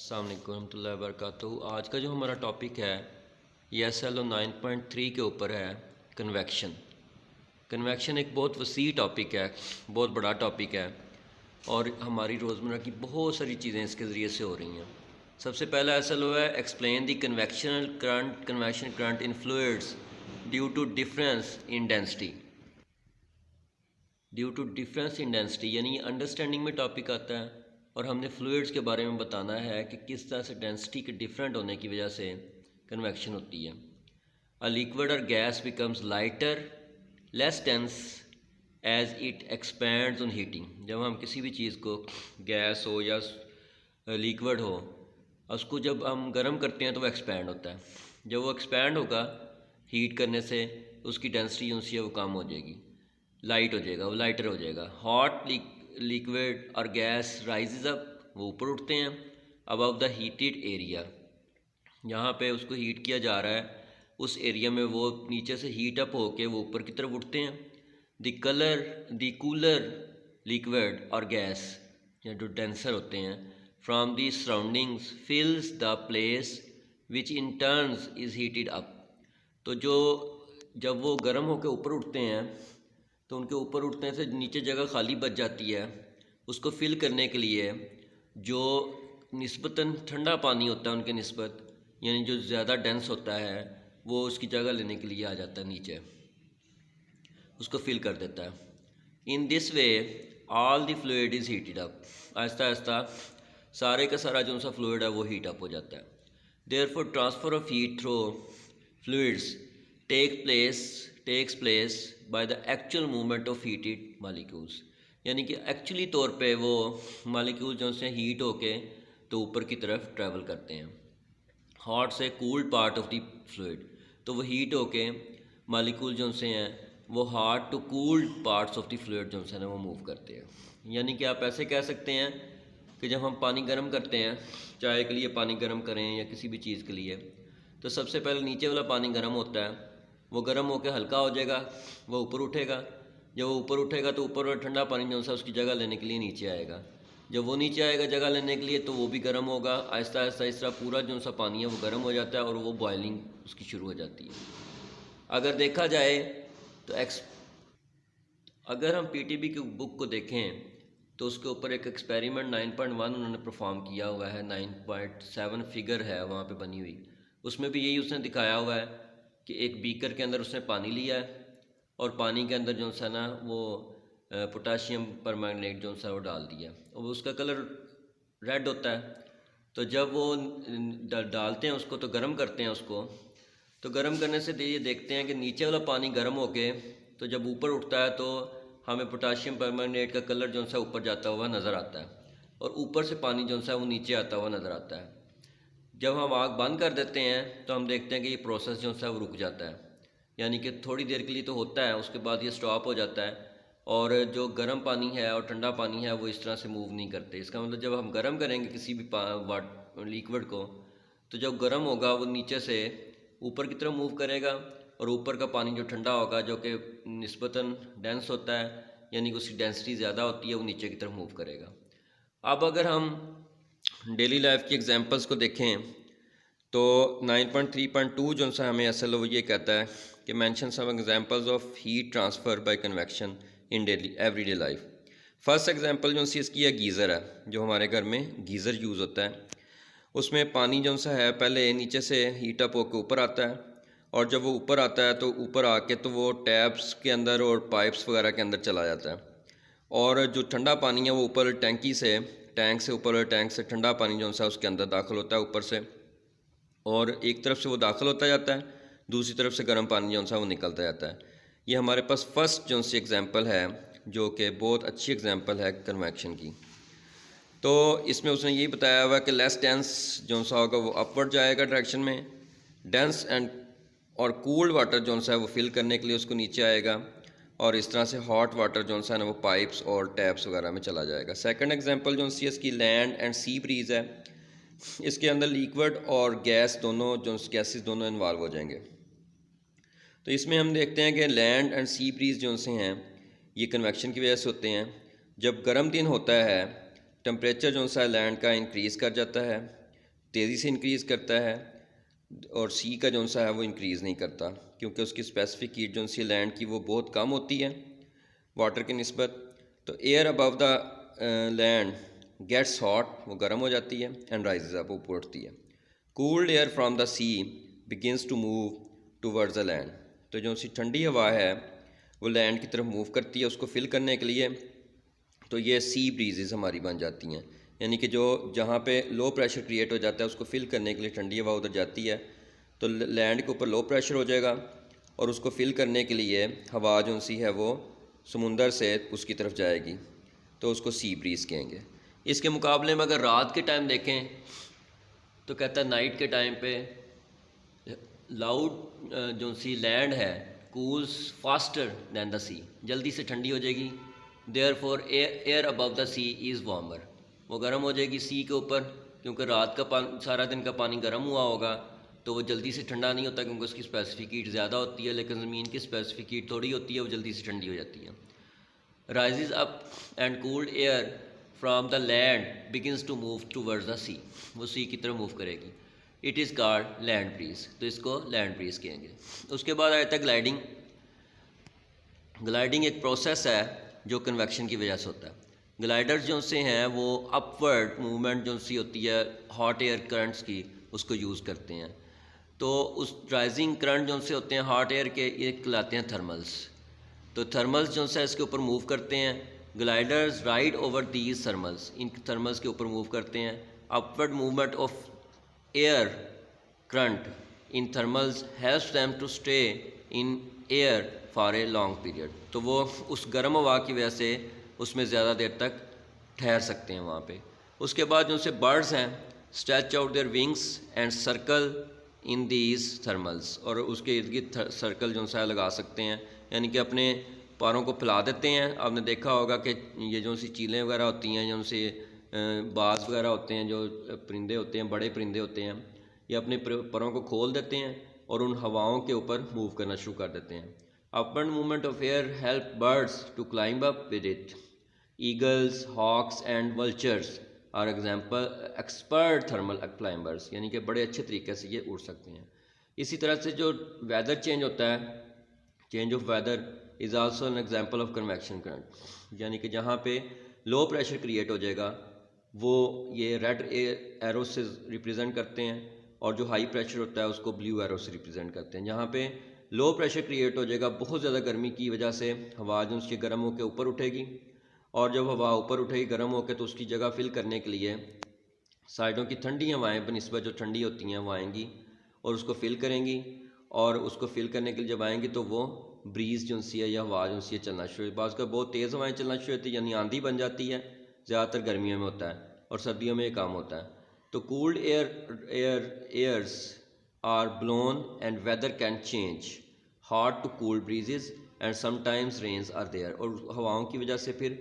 السلام علیکم ورحمۃ اللہ وبرکاتہ۔ آج کا جو ہمارا ٹاپک ہے یہ SLO 9.3 کے اوپر ہے، کنویکشن۔ کنویکشن ایک بہت وسیع ٹاپک ہے، بہت بڑا ٹاپک ہے، اور ہماری روزمرہ کی بہت ساری چیزیں اس کے ذریعے سے ہو رہی ہیں۔ سب سے پہلا SLO ہے explain the convection current in fluids due to difference in density. Due to difference in density یعنی انڈرسٹینڈنگ میں ٹاپک آتا ہے، اور ہم نے فلوئڈس کے بارے میں بتانا ہے کہ کس طرح سے ڈینسٹی کے ڈفرینٹ ہونے کی وجہ سے کنویکشن ہوتی ہے۔ A liquid or gas becomes lighter, less dense as it expands on heating۔ جب ہم کسی بھی چیز کو، گیس ہو یا لیکوڈ ہو، اس کو جب ہم گرم کرتے ہیں تو وہ ایکسپینڈ ہوتا ہے۔ جب وہ ایکسپینڈ ہوگا ہیٹ کرنے سے، اس کی ڈینسٹی جو سی ہے وہ کم ہو جائے گی، لائٹ ہو جائے گا، وہ لائٹر ہو جائے گا۔ ہاٹ لیکوڈ اور گیس رائزز اپ، وہ اوپر اٹھتے ہیں، ابو دا ہیٹڈ ایریا، یہاں پہ اس کو ہیٹ کیا جا رہا ہے، اس ایریا میں وہ نیچے سے ہیٹ اپ ہو کے وہ اوپر کی طرف اٹھتے ہیں۔ دی کولر لیکوڈ اور گیس یا جو ڈینسر ہوتے ہیں، from the surroundings fills the place which in turns is heated up. تو جب وہ گرم ہو کے اوپر اٹھتے ہیں تو ان کے اوپر اٹھنے سے نیچے جگہ خالی بچ جاتی ہے، اس کو فل کرنے کے لیے جو نسبتاً ٹھنڈا پانی ہوتا ہے ان کے نسبت، یعنی جو زیادہ ڈینس ہوتا ہے، وہ اس کی جگہ لینے کے لیے آ جاتا ہے نیچے، اس کو فل کر دیتا ہے۔ ان دس وے آل دی فلوئڈ از ہیٹڈ اپ، آہستہ آہستہ سارے کا سارا جو سا فلوئڈ ہے وہ ہیٹ اپ ہو جاتا ہے۔ Therefore transfer of heat through fluids takes place by the actual movement of heated molecules, یعنی کہ ایکچولی طور پہ وہ مالیکول جو سے ہیٹ ہو کے تو اوپر کی طرف ٹریول کرتے ہیں۔ ہاٹ سے cold part of the fluid, تو وہ ہیٹ ہو کے مالیکول جو سے ہیں وہ hot to cold parts of the fluid جو سے نا وہ موو کرتے ہیں۔ یعنی کہ آپ ایسے کہہ سکتے ہیں کہ جب ہم پانی گرم کرتے ہیں، چائے کے لیے پانی گرم کریں یا کسی بھی چیز کے لیے، تو سب سے پہلے نیچے والا پانی گرم ہوتا ہے، وہ گرم ہو کے ہلکا ہو جائے گا، وہ اوپر اٹھے گا۔ جب وہ اوپر اٹھے گا تو اوپر والا ٹھنڈا پانی جو ہے اس کی جگہ لینے کے لیے نیچے آئے گا۔ جب وہ نیچے آئے گا جگہ لینے کے لیے تو وہ بھی گرم ہوگا، آہستہ آہستہ اس طرح پورا جو سا پانی ہے وہ گرم ہو جاتا ہے اور وہ بوائلنگ اس کی شروع ہو جاتی ہے۔ اگر دیکھا جائے تو اگر ہم PTB کی بک کو دیکھیں تو اس کے اوپر ایک ایکسپیریمنٹ 9.1 انہوں نے پرفارم کیا ہوا ہے، 9.7 فگر ہے وہاں پہ بنی ہوئی، اس میں بھی یہی اس نے دکھایا ہوا ہے کہ ایک بیکر کے اندر اس نے پانی لیا ہے، اور پانی کے اندر جو سا نا وہ پوٹاشیم پرمینگنیٹ جو سا وہ ڈال دیا، اور اس کا کلر ریڈ ہوتا ہے۔ تو جب وہ ڈالتے ہیں اس کو، تو گرم کرتے ہیں اس کو، تو گرم کرنے سے یہ دیکھتے ہیں کہ نیچے والا پانی گرم ہو کے تو جب اوپر اٹھتا ہے تو ہمیں پوٹاشیم پرمینگنیٹ کا کلر جو سا اوپر جاتا ہوا نظر آتا ہے، اور اوپر سے پانی جو سا وہ نیچے آتا ہوا نظر آتا ہے۔ جب ہم آگ بند کر دیتے ہیں تو ہم دیکھتے ہیں کہ یہ پروسیس جو سا وہ رک جاتا ہے، یعنی کہ تھوڑی دیر کے لیے تو ہوتا ہے، اس کے بعد یہ سٹاپ ہو جاتا ہے، اور جو گرم پانی ہے اور ٹھنڈا پانی ہے وہ اس طرح سے موو نہیں کرتے۔ اس کا مطلب جب ہم گرم کریں گے کسی بھی لیکوڈ کو، تو جب گرم ہوگا وہ نیچے سے اوپر کی طرف موو کرے گا، اور اوپر کا پانی جو ٹھنڈا ہوگا جو کہ نسبتاً ڈینس ہوتا ہے، یعنی کہ اس کی ڈینسٹی زیادہ ہوتی ہے، وہ نیچے کی طرف موو کرے گا۔ اب اگر ہم ڈیلی لائف کی ایگزامپلس کو دیکھیں تو 9.3.2 جو سا ہمیں SLO یہ کہتا ہے کہ mention some examples of heat transfer by convection in everyday life. First example جو سی اس کی ہے گیزر ہے، جو ہمارے گھر میں گیزر یوز ہوتا ہے۔ اس میں پانی جو سا ہے پہلے نیچے سے ہیٹ اپ ہو کے اوپر آتا ہے، اور جب وہ اوپر آتا ہے تو اوپر آ کے تو وہ ٹیپس کے اندر اور پائپس وغیرہ کے اندر چلا جاتا ہے، اور جو ٹھنڈا پانی ہے وہ اوپر ٹینک سے اوپر ٹینک سے ٹھنڈا پانی جو سا اس کے اندر داخل ہوتا ہے اوپر سے، اور ایک طرف سے وہ داخل ہوتا جاتا ہے، دوسری طرف سے گرم پانی جو سا وہ نکلتا جاتا ہے۔ یہ ہمارے پاس فرسٹ جو سی ایگزامپل ہے، جو کہ بہت اچھی ایگزامپل ہے کنویکشن کی۔ تو اس میں اس نے یہی بتایا ہوا کہ لیس ڈینس جو سا ہوگا وہ اپورڈ جائے گا ڈائریکشن میں، ڈینس اور کولڈ واٹر جو سا ہے وہ فل کرنے کے لیے اس کو نیچے آئے گا، اور اس طرح سے ہاٹ واٹر جو سا ہے نا وہ پائپس اور ٹیپس وغیرہ میں چلا جائے گا۔ سیکنڈ ایگزامپل جو سی اس کی لینڈ اینڈ سی بریز ہے، اس کے اندر لیکوڈ اور گیس دونوں گیسز دونوں انوالو ہو جائیں گے۔ تو اس میں ہم دیکھتے ہیں کہ لینڈ اینڈ سی بریز جو سے ہیں یہ کنویکشن کی وجہ سے ہوتے ہیں۔ جب گرم دن ہوتا ہے ٹمپریچر جو سا لینڈ کا انکریز کر جاتا ہے، تیزی سے انکریز کرتا ہے، اور سی کا جو سا ہے وہ انکریز نہیں کرتا، کیونکہ اس کی اسپیسیفک ہیٹ جو سی لینڈ کی وہ بہت کم ہوتی ہے واٹر کی نسبت. تو ایئر ابو دا لینڈ گیٹس ہاٹ، وہ گرم ہو جاتی ہے، اینڈ رائزز اپ، اوپر اٹھتی ہے. Cold air from the sea begins to move towards the land. تو جو سی ٹھنڈی ہوا ہے وہ لینڈ کی طرف موو کرتی ہے اس کو فل کرنے کے لیے. تو یہ سی بریزز ہماری بن جاتی ہیں، یعنی کہ جو جہاں پہ لو پریشر کریٹ ہو جاتا ہے اس کو فل کرنے کے لیے ٹھنڈی ہوا ادھر جاتی ہے، تو لینڈ کے اوپر لو پریشر ہو جائے گا، اور اس کو فل کرنے کے لیے ہوا جو سی ہے وہ سمندر سے اس کی طرف جائے گی، تو اس کو سی بریز کہیں گے. اس کے مقابلے میں اگر رات کے ٹائم دیکھیں تو کہتا ہے نائٹ کے ٹائم پہ لاؤڈ جو سی لینڈ ہے cools faster than the sea, جلدی سے ٹھنڈی ہو جائے گی. Therefore air above the sea is warmer, وہ گرم ہو جائے گی سی کے اوپر، کیونکہ رات کا سارا دن کا پانی گرم ہوا ہوگا تو وہ جلدی سے ٹھنڈا نہیں ہوتا، کیونکہ اس کی اسپیسیفک ہیٹ زیادہ ہوتی ہے، لیکن زمین کی اسپیسیفک ہیٹ تھوڑی ہوتی ہے، وہ جلدی سے ٹھنڈی ہو جاتی ہے. Rises up and cold air from the land begins to move towards the sea, وہ سی کی طرف موو کرے گی. It is called land breeze, تو اس کو لینڈ بریز کہیں گے. اس کے بعد آتا ہے گلائڈنگ. گلائڈنگ ایک پروسیس ہے جو کنویکشن کی وجہ سے ہوتا ہے. گلائڈرز جو سے ہیں وہ اپورڈ موومنٹ جو سی ہوتی ہے ہاٹ ایئر کرنٹس کی، اس کو یوز کرتے ہیں. تو اس رائزنگ کرنٹ جو سے ہوتے ہیں ہاٹ ایئر کے، یہ کہلاتے ہیں تھرملس. تو تھرملس جو ہے اس کے اوپر موو کرتے ہیں. Gliders ride over these thermals, ان تھرملس کے اوپر موو کرتے ہیں. Upward movement of air current in thermals helps them to stay in air for a long period. تو وہ اس گرم ہوا کی وجہ سے اس میں زیادہ دیر تک ٹھہر سکتے ہیں وہاں پہ. اس کے بعد جو سے برڈز ہیں stretch out their wings and circle in these thermals, اور اس کے ارد گرد سرکل جو ہے لگا سکتے ہیں، یعنی کہ اپنے پاروں کو پھیلا دیتے ہیں. آپ نے دیکھا ہوگا کہ یہ جو سی چیلیں وغیرہ ہوتی ہیں، جو سے باز وغیرہ ہوتے ہیں، جو پرندے ہوتے ہیں، بڑے پرندے ہوتے ہیں، یہ اپنے پروں کو کھول دیتے ہیں اور ان ہواؤں کے اوپر موو کرنا شروع کر دیتے ہیں. Upward movement of air help birds to climb up with it. Eagles, hawks and vultures are expert thermal climbers, یعنی کہ بڑے اچھے طریقے سے یہ اڑ سکتے ہیں. اسی طرح سے جو ویدر چینج ہوتا ہے، change of whether is also an example of conviction current, یعنی کہ جہاں پہ لو پریشر کریٹ ہو جائے گا وہ یہ ریڈ ایرو سے ریپرزینٹ کرتے ہیں، اور جو ہائی پریشر ہوتا ہے اس کو بلیو ایرو سے ریپرزینٹ کرتے ہیں. جہاں پہ لو پریشر کریٹ ہو جائے گا بہت زیادہ گرمی کی وجہ سے ہوا جو اس کے گرم ہو کے اوپر اٹھے گی، اور جب ہوا اوپر اٹھے گی گرم ہو کے تو اس کی جگہ فل کرنے کے لیے سائڈوں کی ٹھنڈی ہوائیں بنسبت جو ٹھنڈی ہوتی ہیں وہ آئیں گی اور اس کو فل کریں گی، اور اس کو فل کرنے کے لیے جب آئیں گی تو وہ بریز جو سی ہے یا ہوا جو سی ہے چلنا شروع ہوئی. بعض کا بہت تیز ہوائیں چلنا شروع ہوتی ہے، یعنی آندھی بن جاتی ہے. زیادہ تر گرمیوں میں ہوتا ہے اور سردیوں میں یہ کام ہوتا ہے. تو cold airs are blown and weather can change, hot to cold breezes and sometimes rains are there. اور ہواؤں کی وجہ سے پھر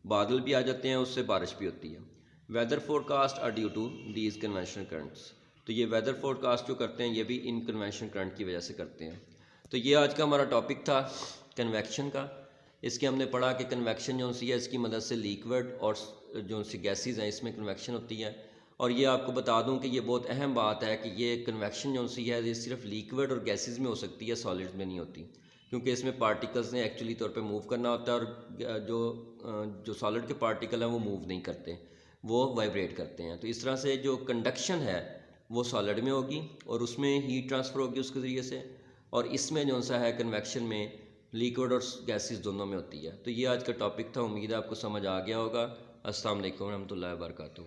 بادل بھی آ جاتے ہیں، اس سے بارش بھی ہوتی ہے. Weather forecast are due to these conventional currents. تو یہ ویدر فور کاسٹ جو کرتے ہیں یہ بھی ان کنوینشنل کرنٹ کی وجہ سے کرتے ہیں. تو یہ آج کا ہمارا ٹاپک تھا کنویکشن کا. اس کے ہم نے پڑھا کہ کنویکشن جو سی ہے اس کی مدد سے لیکوڈ اور جو سی گیسز ہیں اس میں کنویکشن ہوتی ہے. اور یہ آپ کو بتا دوں کہ یہ بہت اہم بات ہے کہ یہ کنویکشن جو سی ہے یہ صرف لیکوڈ اور گیسز میں ہو سکتی ہے، سالڈز میں نہیں ہوتی، کیونکہ اس میں پارٹیکلز نے ایکچولی طور پہ موو کرنا ہوتا ہے، اور جو سالڈ کے پارٹیکل ہیں وہ موو نہیں کرتے، وہ وائبریٹ کرتے ہیں. تو اس طرح سے جو کنڈکشن ہے وہ سالڈ میں ہوگی اور اس میں ہیٹ ٹرانسفر ہوگی اس کے ذریعے سے، اور اس میں جو سا ہے کنویکشن میں لیکوڈ اور گیسز دونوں میں ہوتی ہے. تو یہ آج کا ٹاپک تھا، امید ہے آپ کو سمجھ آ گیا ہوگا. السلام علیکم ورحمۃ اللہ وبرکاتہ.